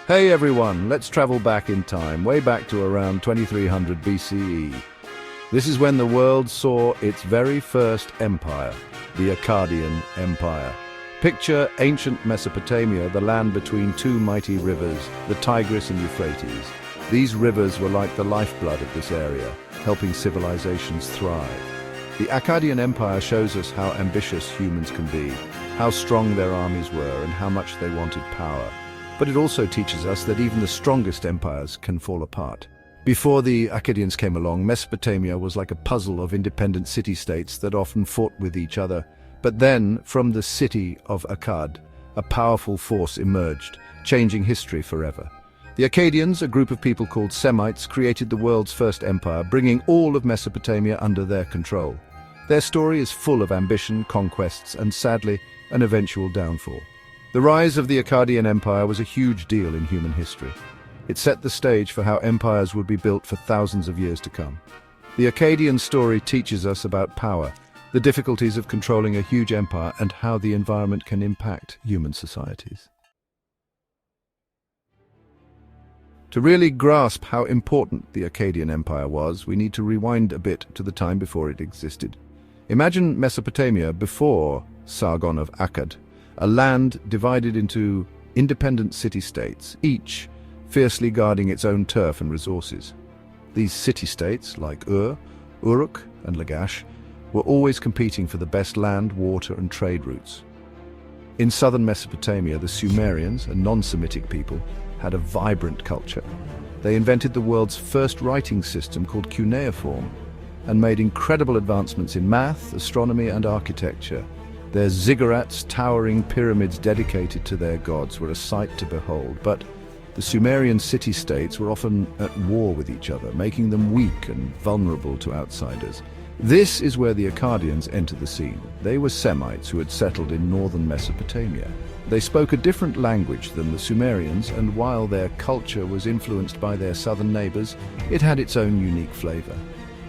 Hey everyone, let's travel back in time, way back to around 2300 BCE. This is when the world saw its very first empire, the Akkadian Empire. Picture ancient Mesopotamia, the land between two mighty rivers, the Tigris and Euphrates. These rivers were like the lifeblood of this area, helping civilizations thrive. The Akkadian Empire shows us how ambitious humans can be, how strong their armies were, and how much they wanted power. But it also teaches us that even the strongest empires can fall apart. Before the Akkadians came along, Mesopotamia was like a puzzle of independent city-states that often fought with each other. But then, from the city of Akkad, a powerful force emerged, changing history forever. The Akkadians, a group of people called Semites, created the world's first empire, bringing all of Mesopotamia under their control. Their story is full of ambition, conquests, and sadly, an eventual downfall. The rise of the Akkadian Empire was a huge deal in human history. It set the stage for how empires would be built for thousands of years to come. The Akkadian story teaches us about power, the difficulties of controlling a huge empire, and how the environment can impact human societies. To really grasp how important the Akkadian Empire was, we need to rewind a bit to the time before it existed. Imagine Mesopotamia before Sargon of Akkad, a land divided into independent city-states, each fiercely guarding its own turf and resources. These city-states, like Uruk, and Lagash, were always competing for the best land, water, and trade routes. In southern Mesopotamia, the Sumerians, a non-Semitic people, had a vibrant culture. They invented the world's first writing system called cuneiform and made incredible advancements in math, astronomy, and architecture. Their ziggurats, towering pyramids dedicated to their gods, were a sight to behold, but the Sumerian city-states were often at war with each other, making them weak and vulnerable to outsiders. This is where the Akkadians enter the scene. They were Semites who had settled in northern Mesopotamia. They spoke a different language than the Sumerians, and while their culture was influenced by their southern neighbors, it had its own unique flavor.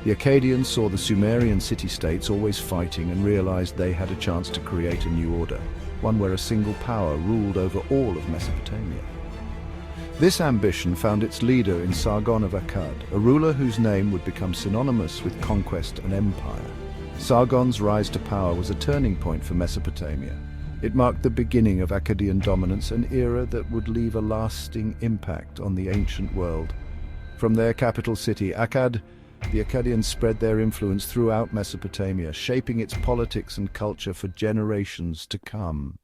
The Akkadians saw the Sumerian city-states always fighting and realized they had a chance to create a new order, one where a single power ruled over all of Mesopotamia. This ambition found its leader in Sargon of Akkad, a ruler whose name would become synonymous with conquest and empire. Sargon's rise to power was a turning point for Mesopotamia. It marked the beginning of Akkadian dominance, an era that would leave a lasting impact on the ancient world. From their capital city, Akkad, the Akkadians spread their influence throughout Mesopotamia, shaping its politics and culture for generations to come.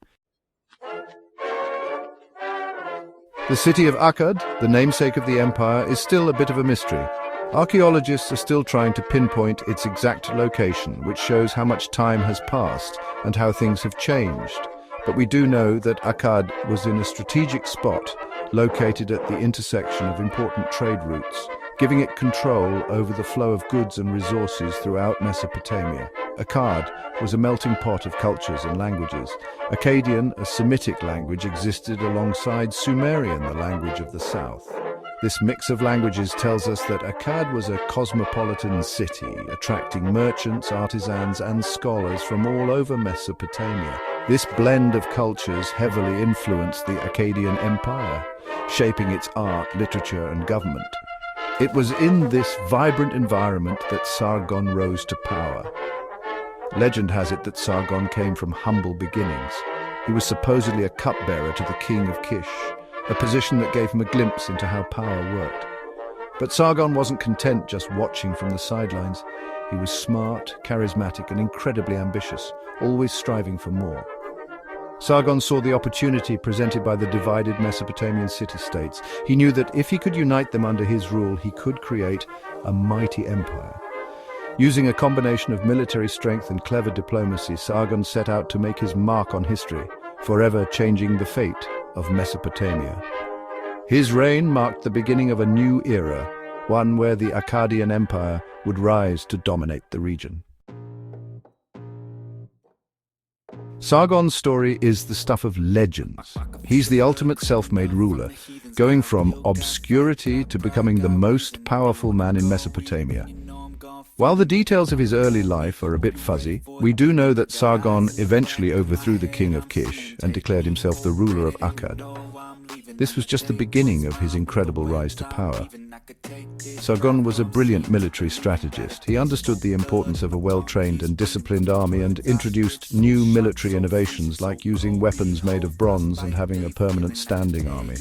The city of Akkad, the namesake of the empire, is still a bit of a mystery. Archaeologists are still trying to pinpoint its exact location, which shows how much time has passed and how things have changed. But we do know that Akkad was in a strategic spot, located at the intersection of important trade routes, giving it control over the flow of goods and resources throughout Mesopotamia. Akkad was a melting pot of cultures and languages. Akkadian, a Semitic language, existed alongside Sumerian, the language of the south. This mix of languages tells us that Akkad was a cosmopolitan city, attracting merchants, artisans, and scholars from all over Mesopotamia. This blend of cultures heavily influenced the Akkadian Empire, shaping its art, literature, and government. It was in this vibrant environment that Sargon rose to power. Legend has it that Sargon came from humble beginnings. He was supposedly a cupbearer to the king of Kish, a position that gave him a glimpse into how power worked. But Sargon wasn't content just watching from the sidelines. He was smart, charismatic, and incredibly ambitious, always striving for more. Sargon saw the opportunity presented by the divided Mesopotamian city-states. He knew that if he could unite them under his rule, he could create a mighty empire. Using a combination of military strength and clever diplomacy, Sargon set out to make his mark on history, forever changing the fate of Mesopotamia. His reign marked the beginning of a new era, one where the Akkadian Empire would rise to dominate the region. Sargon's story is the stuff of legends. He's the ultimate self-made ruler, going from obscurity to becoming the most powerful man in Mesopotamia. While the details of his early life are a bit fuzzy, we do know that Sargon eventually overthrew the king of Kish and declared himself the ruler of Akkad. This was just the beginning of his incredible rise to power. Sargon was a brilliant military strategist. He understood the importance of a well-trained and disciplined army and introduced new military innovations like using weapons made of bronze and having a permanent standing army.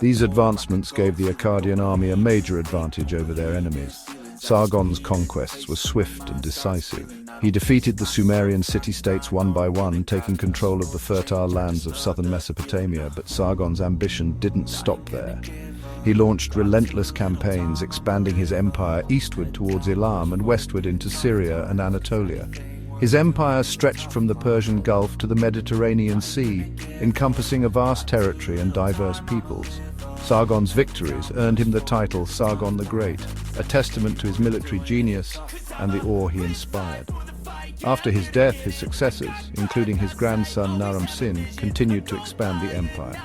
These advancements gave the Akkadian army a major advantage over their enemies. Sargon's conquests were swift and decisive. He defeated the Sumerian city-states one by one, taking control of the fertile lands of southern Mesopotamia, but Sargon's ambition didn't stop there. He launched relentless campaigns, expanding his empire eastward towards Elam and westward into Syria and Anatolia. His empire stretched from the Persian Gulf to the Mediterranean Sea, encompassing a vast territory and diverse peoples. Sargon's victories earned him the title Sargon the Great, a testament to his military genius and the awe he inspired. After his death, his successors, including his grandson Naram-Sin, continued to expand the empire.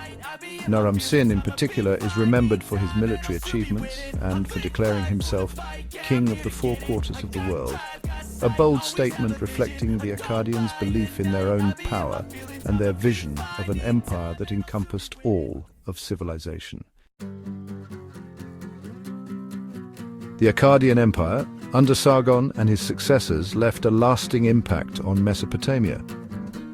Naram-Sin in particular is remembered for his military achievements and for declaring himself king of the four quarters of the world, a bold statement reflecting the Akkadians' belief in their own power and their vision of an empire that encompassed all of civilization. The Akkadian Empire, under Sargon and his successors, left a lasting impact on Mesopotamia.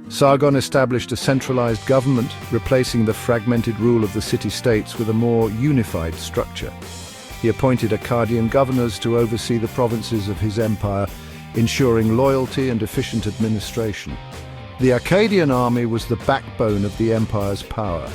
Sargon established a centralized government, replacing the fragmented rule of the city-states with a more unified structure. He appointed Akkadian governors to oversee the provinces of his empire, ensuring loyalty and efficient administration. The Akkadian army was the backbone of the empire's power.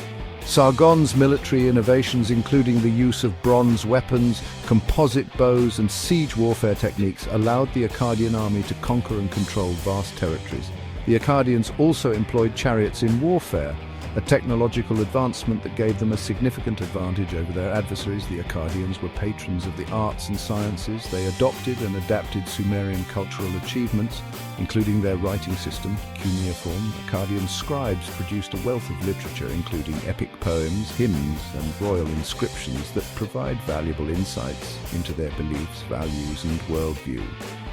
Sargon's military innovations, including the use of bronze weapons, composite bows and siege warfare techniques, allowed the Akkadian army to conquer and control vast territories. The Akkadians also employed chariots in warfare, a technological advancement that gave them a significant advantage over their adversaries. The Akkadians were patrons of the arts and sciences. They adopted and adapted Sumerian cultural achievements, including their writing system, cuneiform. Akkadian scribes produced a wealth of literature, including epic poems, hymns, and royal inscriptions that provide valuable insights into their beliefs, values, and worldview.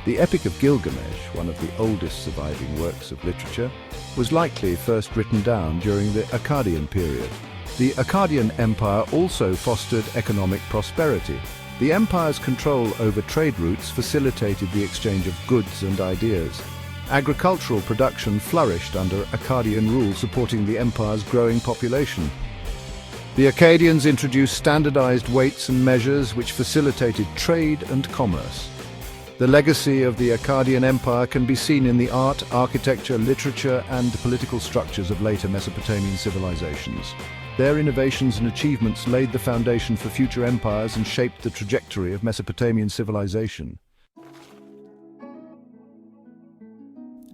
The Epic of Gilgamesh, one of the oldest surviving works of literature, was likely first written down during the Akkadian period. The Akkadian Empire also fostered economic prosperity. The empire's control over trade routes facilitated the exchange of goods and ideas. Agricultural production flourished under Akkadian rule, supporting the empire's growing population. The Akkadians introduced standardized weights and measures which facilitated trade and commerce. The legacy of the Akkadian Empire can be seen in the art, architecture, literature, and political structures of later Mesopotamian civilizations. Their innovations and achievements laid the foundation for future empires and shaped the trajectory of Mesopotamian civilization.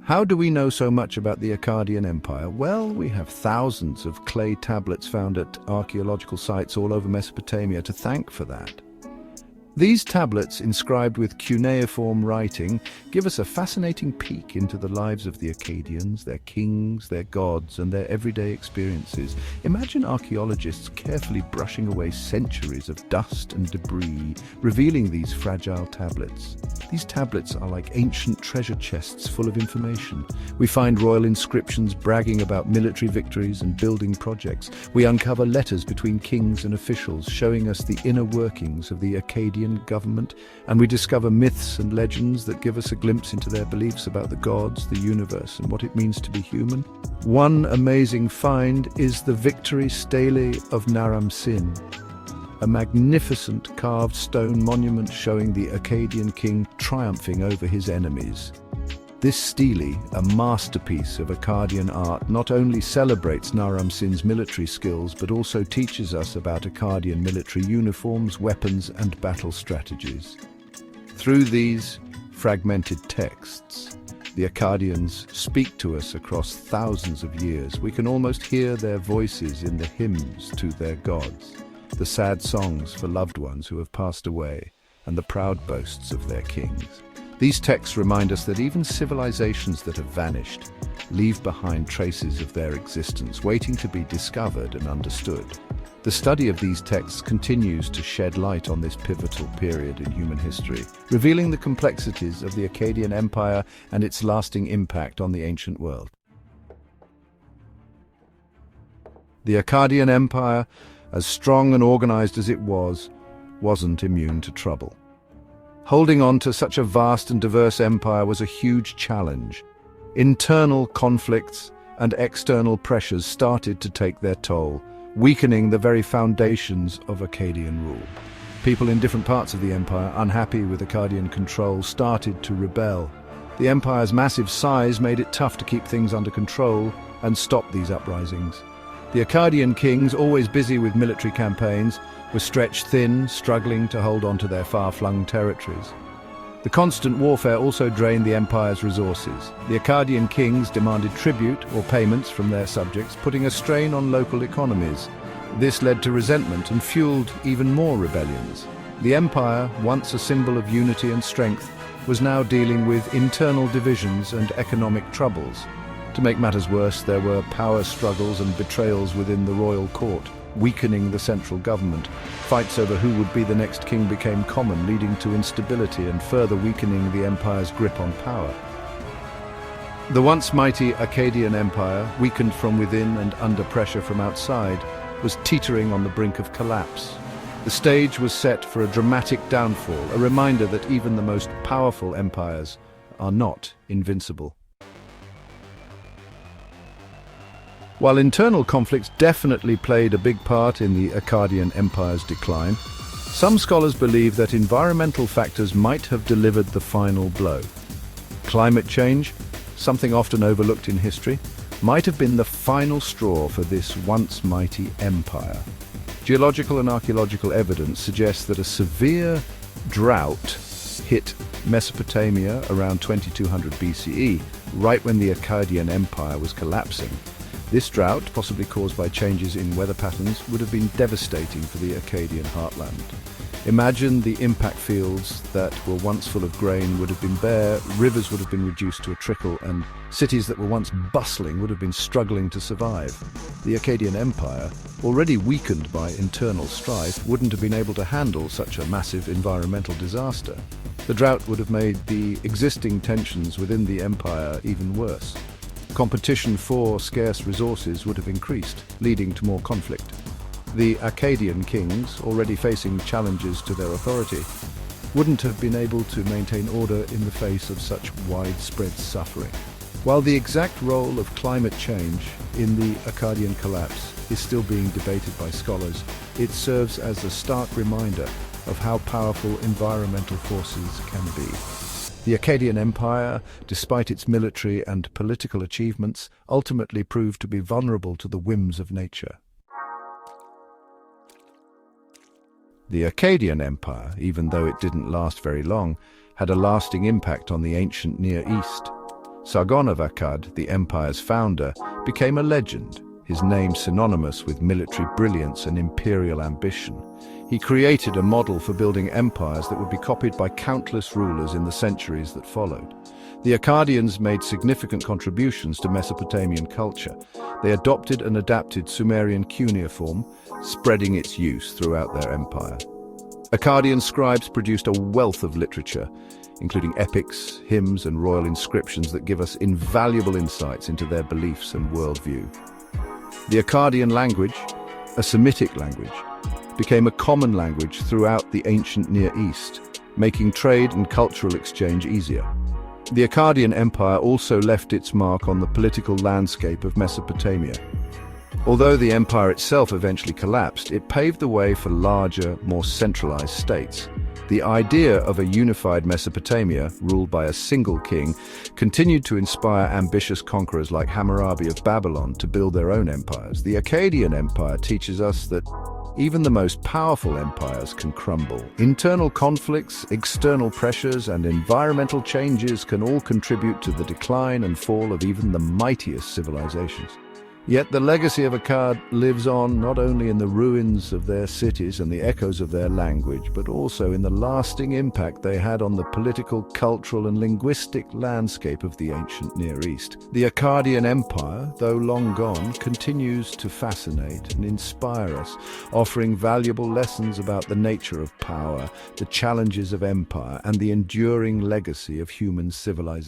How do we know so much about the Akkadian Empire? Well, we have thousands of clay tablets found at archaeological sites all over Mesopotamia to thank for that. These tablets, inscribed with cuneiform writing, give us a fascinating peek into the lives of the Akkadians, their kings, their gods, and their everyday experiences. Imagine archaeologists carefully brushing away centuries of dust and debris, revealing these fragile tablets. These tablets are like ancient treasure chests full of information. We find royal inscriptions bragging about military victories and building projects. We uncover letters between kings and officials, showing us the inner workings of the Akkadian government, and we discover myths and legends that give us a glimpse into their beliefs about the gods, the universe, and what it means to be human. One amazing find is the victory stele of Naram-Sin, a magnificent carved stone monument showing the Akkadian king triumphing over his enemies. This stele, a masterpiece of Akkadian art, not only celebrates Naram-Sin's military skills but also teaches us about Akkadian military uniforms, weapons, and battle strategies. Through these fragmented texts, the Akkadians speak to us across thousands of years. We can almost hear their voices in the hymns to their gods, the sad songs for loved ones who have passed away, and the proud boasts of their kings. These texts remind us that even civilizations that have vanished leave behind traces of their existence, waiting to be discovered and understood. The study of these texts continues to shed light on this pivotal period in human history, revealing the complexities of the Akkadian Empire and its lasting impact on the ancient world. The Akkadian Empire, as strong and organized as it was, wasn't immune to trouble. Holding on to such a vast and diverse empire was a huge challenge. Internal conflicts and external pressures started to take their toll, weakening the very foundations of Akkadian rule. People in different parts of the empire, unhappy with Akkadian control, started to rebel. The empire's massive size made it tough to keep things under control and stop these uprisings. The Akkadian kings, always busy with military campaigns, were stretched thin, struggling to hold on to their far-flung territories. The constant warfare also drained the empire's resources. The Akkadian kings demanded tribute or payments from their subjects, putting a strain on local economies. This led to resentment and fueled even more rebellions. The empire, once a symbol of unity and strength, was now dealing with internal divisions and economic troubles. To make matters worse, there were power struggles and betrayals within the royal court, weakening the central government. Fights over who would be the next king became common, leading to instability and further weakening the empire's grip on power. The once mighty Akkadian Empire, weakened from within and under pressure from outside, was teetering on the brink of collapse. The stage was set for a dramatic downfall, a reminder that even the most powerful empires are not invincible. While internal conflicts definitely played a big part in the Akkadian Empire's decline, some scholars believe that environmental factors might have delivered the final blow. Climate change, something often overlooked in history, might have been the final straw for this once mighty empire. Geological and archaeological evidence suggests that a severe drought hit Mesopotamia around 2200 BCE, right when the Akkadian Empire was collapsing. This drought, possibly caused by changes in weather patterns, would have been devastating for the Akkadian heartland. Imagine the impact fields that were once full of grain would have been bare, rivers would have been reduced to a trickle, and cities that were once bustling would have been struggling to survive. The Akkadian Empire, already weakened by internal strife, wouldn't have been able to handle such a massive environmental disaster. The drought would have made the existing tensions within the empire even worse. Competition for scarce resources would have increased, leading to more conflict. The Akkadian kings, already facing challenges to their authority, wouldn't have been able to maintain order in the face of such widespread suffering. While the exact role of climate change in the Akkadian collapse is still being debated by scholars, it serves as a stark reminder of how powerful environmental forces can be. The Akkadian Empire, despite its military and political achievements, ultimately proved to be vulnerable to the whims of nature. The Akkadian Empire, even though it didn't last very long, had a lasting impact on the ancient Near East. Sargon of Akkad, the empire's founder, became a legend, his name synonymous with military brilliance and imperial ambition. He created a model for building empires that would be copied by countless rulers in the centuries that followed. The Akkadians made significant contributions to Mesopotamian culture. They adopted and adapted Sumerian cuneiform, spreading its use throughout their empire. Akkadian scribes produced a wealth of literature, including epics, hymns, and royal inscriptions that give us invaluable insights into their beliefs and worldview. The Akkadian language, a Semitic language, became a common language throughout the ancient Near East, making trade and cultural exchange easier. The Akkadian Empire also left its mark on the political landscape of Mesopotamia. Although the empire itself eventually collapsed, it paved the way for larger, more centralized states. The idea of a unified Mesopotamia, ruled by a single king, continued to inspire ambitious conquerors like Hammurabi of Babylon to build their own empires. The Akkadian Empire teaches us that even the most powerful empires can crumble. Internal conflicts, external pressures, and environmental changes can all contribute to the decline and fall of even the mightiest civilizations. Yet the legacy of Akkad lives on not only in the ruins of their cities and the echoes of their language, but also in the lasting impact they had on the political, cultural, and linguistic landscape of the ancient Near East. The Akkadian Empire, though long gone, continues to fascinate and inspire us, offering valuable lessons about the nature of power, the challenges of empire, and the enduring legacy of human civilization.